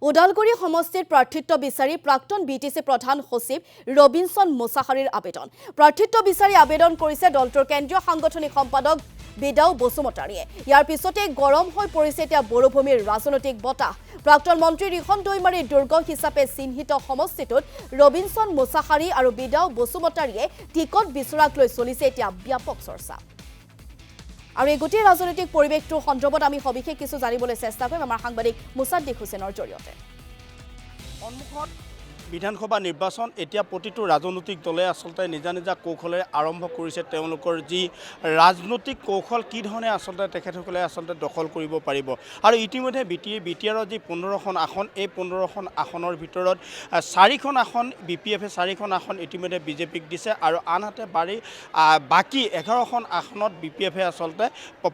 ওদালগুৰি সমষ্টিত প্ৰাৰ্থিত্ব বিচাৰি প্ৰাক্তন বিটিসি প্ৰধান সচিব ৰবিনসন মুছাহাৰীৰ আবেদন প্ৰাৰ্থিত্ব বিচাৰি আবেদন কৰিছে দলটোৰ কেন্দ্ৰীয় সাংগঠনিক সম্পাদক বিদাউ বসুমতাৰীয়ে ইয়াৰ পিছতে গৰম হৈ পৰিছে এতিয়া বৰভূমিৰ ৰাজনৈতিক বতাহ প্ৰাক্তন মন্ত্ৰী ৰিখন দৈমাৰী দুৰ্গ হিচাপে চিহ্নিত সমষ্টিটোত ৰবিনসন মুছাহাৰী আৰু বিদাউ বসুমতাৰীয়ে টিকট বিচৰাক লৈ চলিছে এতিয়া ব্যাপক চৰ্চা আৰু এই গোটেই ৰাজনৈতিক পৰিৱেশটোৰ সন্দৰ্ভত আমি সবিশেষ কিছু জানিবলৈ চেষ্টা কৰিম আমাৰ সাংবাদিক মুছাদ্দিক হুছেইনৰ জৰিয়তে সন্মুখত বিধানসভা নিৰ্বাচন এতিয়া প্ৰতিটো ৰাজনৈতিক দলে আসলতে নিজা নিজা কৌশলেৰে আৰম্ভ কৰিছে তেওঁলোকৰ যি ৰাজনৈতিক কৌশল কি ধৰণে আসলতে তেখেতসকলে আসলতে দখল কৰিব পাৰিব আৰু ইতিমধ্যে বিটিআৰৰ যি 15খন আসন এই 15খন আসনৰ ভিতৰত 4খন আসন বিপিএফে 4খন আসন ইতিমধ্যে বিজেপিক দিছে আৰু আনহাতে বাকি 11খন আসনত বিপিএফে আসলতে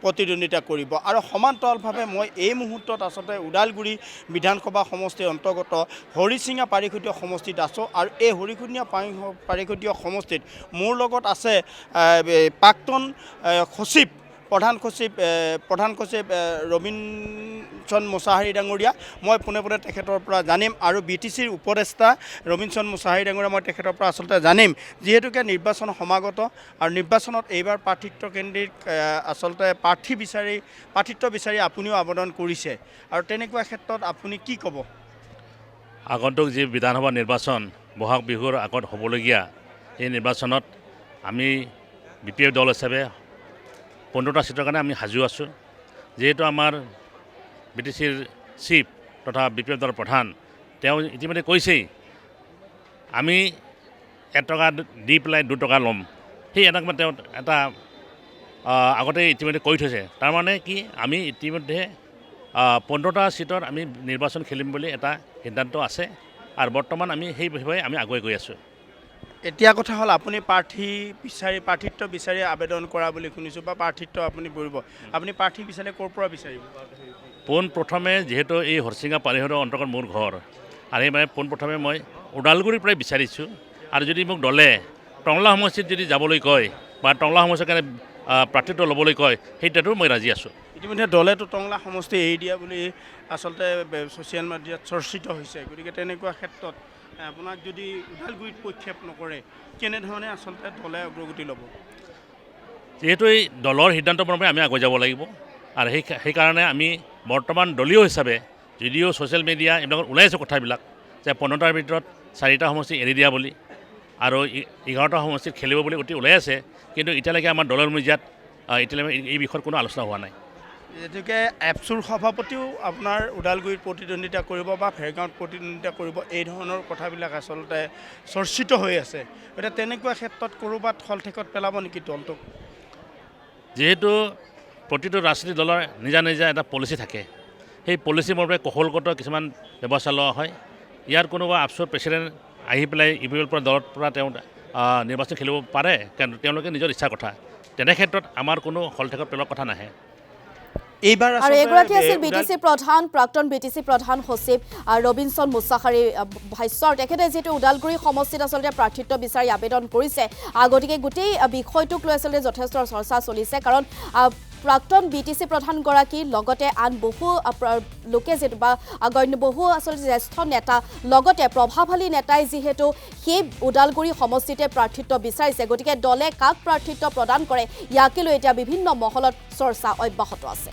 প্ৰতিদ্বন্দ্বিতা কৰিব আৰু সমান্তৰালভাৱে মই এই মুহূৰ্তত আসলতে ওদালগুৰি বিধানসভা সমষ্টিৰ অন্তৰ্গত হৰিচিঙা পাৰিখতীয়া সমষ্টিত আছো আৰু এই হৰিকুনীয়া পাৰিখতীয়া সমষ্টিত মোৰ লগত আছে প্ৰাক্তন সচিব প্ৰধান সচিব ৰবিনসন মুছাহাৰী ডাঙৰীয়া মই পোনে তেখেতৰ পৰা জানিম আৰু বিটিচিৰ উপদেষ্টা ৰবিনসন মুছাহাৰী ডাঙৰীয়া মই তেখেতৰ পৰা আসলতে জানিম যিহেতুকে নিৰ্বাচন সমাগত আৰু নিৰ্বাচনত এইবাৰ প্ৰাৰ্থিত্ব কেন্দ্ৰিক আসলতে প্ৰাৰ্থিত্ব বিচাৰি আপুনিও আবেদন কৰিছে আৰু তেনেকুৱা ক্ষেত্ৰত আপুনি কি ক'ব আগন্তুক যি বিধানসভা নিৰ্বাচন বহাগ বিহুৰ আগত হ'বলগীয়া এই নিৰ্বাচনত আমি বিপিএফ দল হিচাপে 15টা সিটৰ কাৰণে আমি সাজু আছোঁ যেহেতু আমাৰ বিটিচিৰ চিফ তথা বিপিএফ দলৰ প্ৰধান তেওঁ ইতিমধ্যে কৈছেই আমি 1 টকা দি পেলাই 2 টকা ল'ম সেই তেওঁ এটা আগতে ইতিমধ্যে কৈ থৈছে তাৰমানে কি আমি ইতিমধ্যে 15টা সিটত আমি নিৰ্বাচন খেলিম বুলি এটা সিদ্ধান্ত আছে আৰু বৰ্তমান আমি সেই বিষয়ে আমি আগুৱাই গৈ আছোঁ এতিয়া কথা হ'ল আপুনি প্ৰাৰ্থিত্ব বিচাৰি আবেদন কৰা বুলি শুনিছোঁ বা প্ৰাৰ্থিত্ব আপুনি কৰিব আপুনি প্ৰাৰ্থী বিচাৰি ক'ৰ পৰা বিচাৰিব পোনপ্ৰথমে যিহেতু এই হৰিচিঙা পাৰিখতীয়া অন্তৰ্গত মোৰ ঘৰ আৰু সেইবাবে পোনপ্ৰথমে মই ওদালগুৰিৰ পৰাই বিচাৰিছোঁ আৰু যদি মোক দলে টংলা সমষ্টিত যদি যাবলৈ কয় বা টংলা সমষ্টিৰ কাৰণে প্ৰাৰ্থিত্ব ল'বলৈ কয় সেইটোতো মই ৰাজি আছোঁ ইতিমধ্যে দলেতো টংলা সমষ্টি এৰি দিয়া বুলি আচলতে ছ'চিয়েল মিডিয়াত চৰ্চিত হৈছে গতিকে তেনেকুৱা ক্ষেত্ৰত আপোনাক যদি ওদালগুৰিত প্ৰক্ষেপ নকৰে কেনেধৰণে আচলতে দলে অগ্ৰগতি ল'ব যিহেতু এই দলৰ সিদ্ধান্ত মৰ্মে আমি আগুৱাই যাব লাগিব আৰু সেইকাৰণে আমি বৰ্তমান দলীয় হিচাপে যদিও ছ'চিয়েল মিডিয়া এইবিলাকত ওলাই আছে কথাবিলাক যে 15টাৰ ভিতৰত 4টা সমষ্টি এৰি দিয়া বুলি আৰু 11টা সমষ্টিত খেলিব বুলি অতি ওলাই আছে কিন্তু এতিয়ালৈকে আমাৰ দলৰ মজিয়াত এতিয়ালৈকে এই বিষয়ত কোনো আলোচনা হোৱা নাই গতিকে এপছুৰ সভাপতিও আপোনাৰ ওদালগুৰিত প্ৰতিদ্বন্দ্বিতা কৰিব বা ফেৰগাঁৱত প্ৰতিদ্বন্দ্বিতা কৰিব এই ধৰণৰ কথাবিলাক আচলতে চৰ্চিত হৈ আছে গতিকে তেনেকুৱা ক্ষেত্ৰত ক'ৰবাত হলঠেকত পেলাব নেকি দলটোক যিহেতু প্ৰতিটো ৰাজনৈতিক দলৰ নিজা নিজা এটা পলিচি থাকে সেই পলিচি মৰ্মে কৌশলগত কিছুমান ব্যৱস্থা লোৱা হয় ইয়াৰ কোনোবা আপছৰ প্ৰেচিডেণ্ট আহি পেলাই ইউপিএফৰ পৰা দলৰ পৰা তেওঁ নিৰ্বাচন খেলিব পাৰে কাৰণ তেওঁলোকে নিজৰ ইচ্ছাৰ কথা তেনে ক্ষেত্ৰত আমাৰ কোনো হলঠেকত পেলোৱাৰ কথা নাহে আৰু এগৰাকী আছিল বিটিসি প্ৰধান প্ৰাক্তন বিটিসি প্ৰধান সচিব ৰবিনসন মুছাহাৰী ভাষ্যৰ তেখেতে যেহেতু ওদালগুৰি সমষ্টিত আচলতে প্ৰাৰ্থিত্ব বিচাৰি আবেদন কৰিছে গতিকে গোটেই বিষয়টোক লৈ আচলতে যথেষ্ট চৰ্চা চলিছে কাৰণ প্ৰাক্তন বিটিসি প্ৰধানগৰাকী লগতে আন বহু লোকে যেহেতু বা বহু আচলতে জ্যেষ্ঠ নেতা লগতে প্ৰভাৱশালী নেতাই যিহেতু সেই ওদালগুৰি সমষ্টিতে প্ৰাৰ্থিত্ব বিচাৰিছে গতিকে দলে কাক প্ৰাৰ্থিত্ব প্ৰদান কৰে ইয়াকে লৈ এতিয়া বিভিন্ন মহলত চৰ্চা অব্যাহত আছে